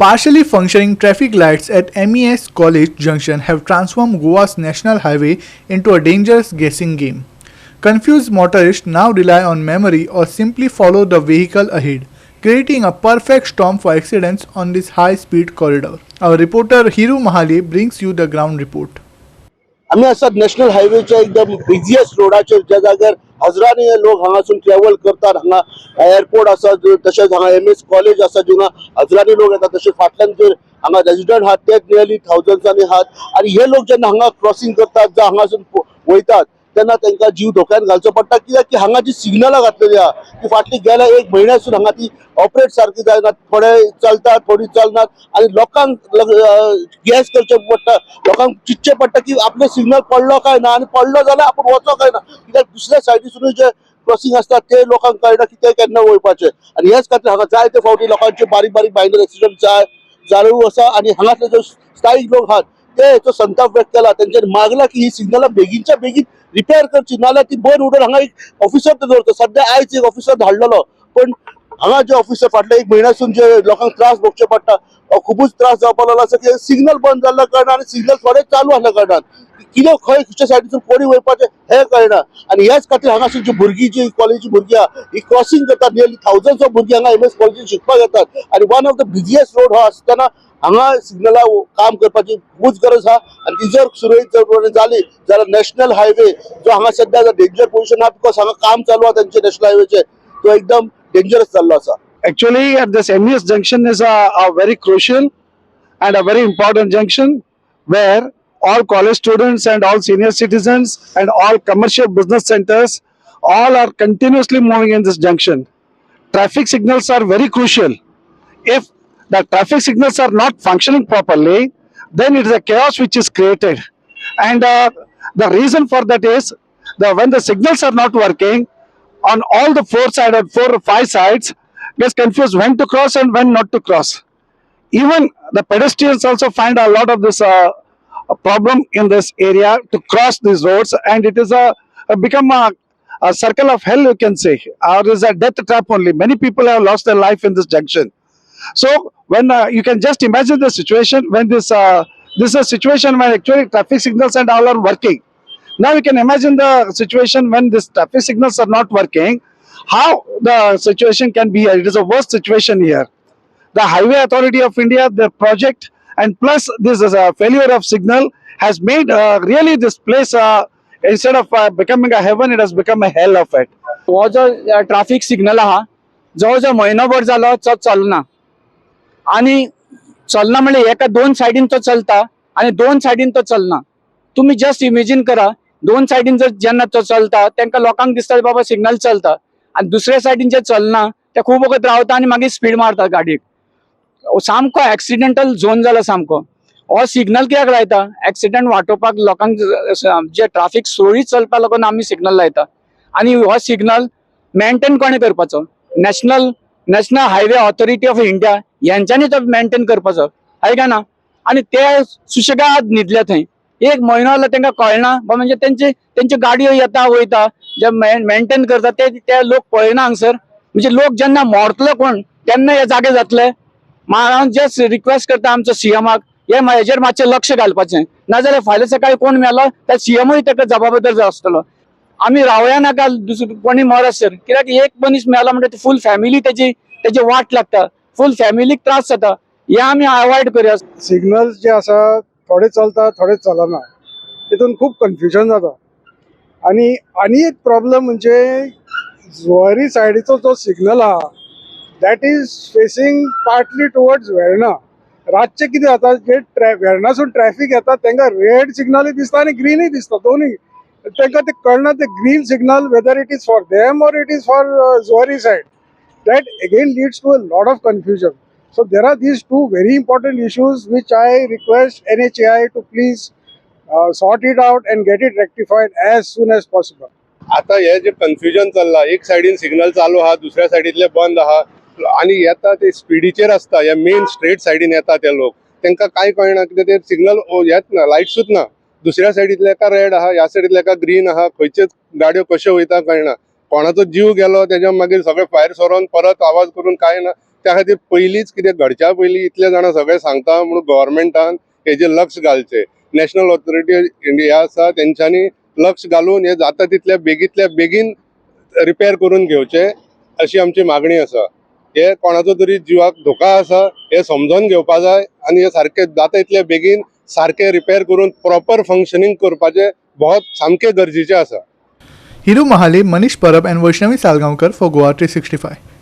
Partially functioning traffic lights at MES College Junction have transformed Goa's national highway into a dangerous guessing game. Confused motorists now rely on memory or simply follow the vehicle ahead, creating a perfect storm for accidents on this high-speed corridor. Our reporter Hiru Mahale brings you the ground report. आम्ही असा national हायवेच्या एकदम बिझिएस्ट रोडाचेर ज्या जाग्यार हजारांनी लोक हांगासून travel करतात. हांगा airport आसा, तशेंच हांगा MS कॉलेज आसा, जिंगा हजारांनी लोक येतात. तशेंच फाटल्यान जे हांगा रेजिडेंट आहात ते नियरली थाउजंड्सांनी आहात. आणि हे लोक जेन्ना हांगा क्रॉसिंग करतात, जावं हांगासून वयतात, तेन्ना तांकां जीव धोक्यान घालचो पडटा. कित्याक की हांगा जी सिग्नलां घातलेली आहा ती फाटली गेल्या एक म्हयन्यासून हांगा ती ऑपरेट सारकी जायना. थोडे चलतात, थोडी चलनात. आणि लोकांक गॅस करचे पडटा, लोकांक चिंतचे पडटा की आपले सिग्नल पडलो काय ना, आणि पडलो जाल्यार आपण वचो काय ना. कित्याक दुसऱ्या सायडीसून जे क्रॉसिंग असतात ते लोकांक कळना की ते केन्ना वयपाचे. आणि ह्याच खातीर हांगा जायते फावटी लोकांचे बारीक बारीक मायनर एक्सिडेंट जाल्यो आसा. आणि हांगासले जे स्थायीक लोक आहात ते हेचो संताप व्यक्त केला. तेंच्यानी मागला की ही सिग्नलां बेगीनच्या बेगीन रिपेअर करची, नाल्यार ती बंद उडोवन हांगा एक ऑफिसर दवरता. सध्या आयज एक ऑफिसर धाडलेलो, पण हांगा जे ऑफिसर फाटल्या एक म्हयन्यासून जे लोकांक त्रास भोगचे पडटा, खूबच त्रास जावपाक लागला आसा. की सिग्नल बंद जाल्ल्या कारणान आणि सिग्नल थोडे चालू आसल्या कारणान कितें खंयच्या सायडीसून कोणी वयपाचें हें कळना. आणि ह्याच खातीर हांगासर जी भुरगीं जी कॉलेजी भुरगीं आहा ही क्रॉसिंग करतात. नियरली थाउजंड्स ऑफ भुरगीं हांगा MS कॉलेजीन शिकपाक येतात. आणि वन ऑफ द बिझिएस्ट रोड हो आसतना हांगा सिग्नलां काम करपाची खूबच गरज आहा. आणि ती जर सुरळीत जाली जाल्यार नॅशनल हायवे जो हांगा सध्या डेंजर पोझिशन आहा, बिकॉज हांगा काम चालू आहा तांचे नॅशनल हायवेचे, तो एकदम डेंजरस जाल्लो आसा. Actually, at this MES junction is a very crucial and a very important junction where all college students and all senior citizens and all commercial business centers all are continuously moving in this junction. Traffic signals are very crucial. If the traffic signals are not functioning properly, then it is a chaos which is created. And the reason for that is that when the signals are not working on all the four or five sides, gets confused when to cross and when not to cross. Even the pedestrians also find a lot of this a problem in this area to cross these roads, and it is become a circle of hell, you can say, or is a death trap only. Many people have lost their life in this junction. So when you can just imagine the situation when this is a situation when actually traffic signals and all are working. Now you can imagine the situation when these traffic signals are not working, how the situation can be here. It is a worst situation here. The Highway Authority of India, the project, and plus this is a failure of signal has made really this place instead of becoming a heaven, it has become a hell of it. हो जो traffic signal आहा जवळजवळ म्हयनोभर जालो तो चलना. आणि चलना म्हणजे एका दोन सायडीन तो चलता आणि दोन सायडीन तो चलना. तुम्ही जस्ट इमेजिन करा, दोन सायडीन जर जेन्ना तो चलता तेंका लोकांक दिसता बाबा सिग्नल चलता, आणि दुसऱ्या सायडीन जे चलना ते खूब वगत रावता आणि मागीर स्पीड मारता गाडयेक. सामको एक्सिडेंटल झोन जाला सामको. हो सिग्नल कित्याक लायता? एक्सिडेंट वाटोवपाक लोकांक जे ट्रॅफिक सुरळीत चलपाक लागून आमी सिग्नल लायता. आणि हो सिग्नल मेंटेन कोणे करपाचो? National Highway Authority of India यांच्यानी तो मेंटेन करपाचो, आहे का ना? आणि ते सुशेगाद न्हिदले थंय. एक म्हयनो जालो तांकां कळना, म्हणजे तेंच्यो गाडयो येता वयता, जे मेंटेन करता ते लोक पळयना हांगसर. म्हणजे लोक जेन्ना मोडटले कोण तेन्ना हे जागे जातले. हांव जस्ट रिक्वेस्ट करता आमच्या सीएमाक हेजेर मातशें लक्ष घालपाचें. नाजाल्यार फाल्यां सकाळी कोण मेलो त्या सीएमूय ताका जबाबदार आसतलो. आमी रावया नाका दुसरें कोणी मरसर, कित्याक एक मनीस मेलो म्हणजे फूल फॅमिली तेजी वाट लागता, फूल फॅमिलीक त्रास जाता. हे आमी अवॉइड करया. सिग्नल्स जे आसा थोडे चलता थोडे चलना, तितून खूप कन्फ्युजन जाता. आणि एक प्रॉब्लेम म्हणजे जुवारी सायडीचो जो सिग्नल आहा that is facing partly towards Verna. रातचे कितें जाता, जे वेर्णासून ट्रॅफिक येता तांकां रेड सिग्नलूय दिसता आणि ग्रीनूय दिसता, दोनूय. तांकां ते कळना ते green signal whether it is for them or it is for Zuari side. That again leads to a lot of confusion. So there are these two very important issues which I request NHAI to please sort it out and get it rectified as soon as possible. आता हे जे confusion चल्ला, एक सायडीन signal चालू आहा, दुसऱ्या सायडीतले बंद आहा, आणि येता ते स्पिडीचेर आसता. या मेन स्ट्रेट सायडीन येता ते लोक, तांकां कांय कळना, कित्याक ते सिग्नल येत ना, लायट्सूच ना. दुसऱ्या सायडीतले एका रेड आहा, ह्या सायडीतले एका ग्रीन आहा, खंयचे गाडयो कश्यो वयता कळना. कोणाचो जीव गेलो त्याच्या मागीर सगळे फायर सरोन परत आवाज करून काय ना. त्या खातीर पयलींच कितें घडच्या पयलीं इतले जाणां सगळे सांगता म्हणून गव्हर्मेंटान हेजेर लक्ष घालचें. नॅशनल ऑथॉरिटी इंडिया आसा तेंच्यांनी लक्ष घालून हे जाता तितल्या बेगीन रिपेर करून घेवचे अशी आमची मागणी आसा. हे कोणाचो तरी जिवाक धोका आसा हे समजून घेवपा जाय आनी हे सारके जाता तितले बेगीन सारके रिपेर करून प्रॉपर फंक्शनिंग करपाचे बहुत सामके गरजेचे आसा. Hiru Mahale, Manish Parab and Vaishnavi Salgaonkar for Goa 365.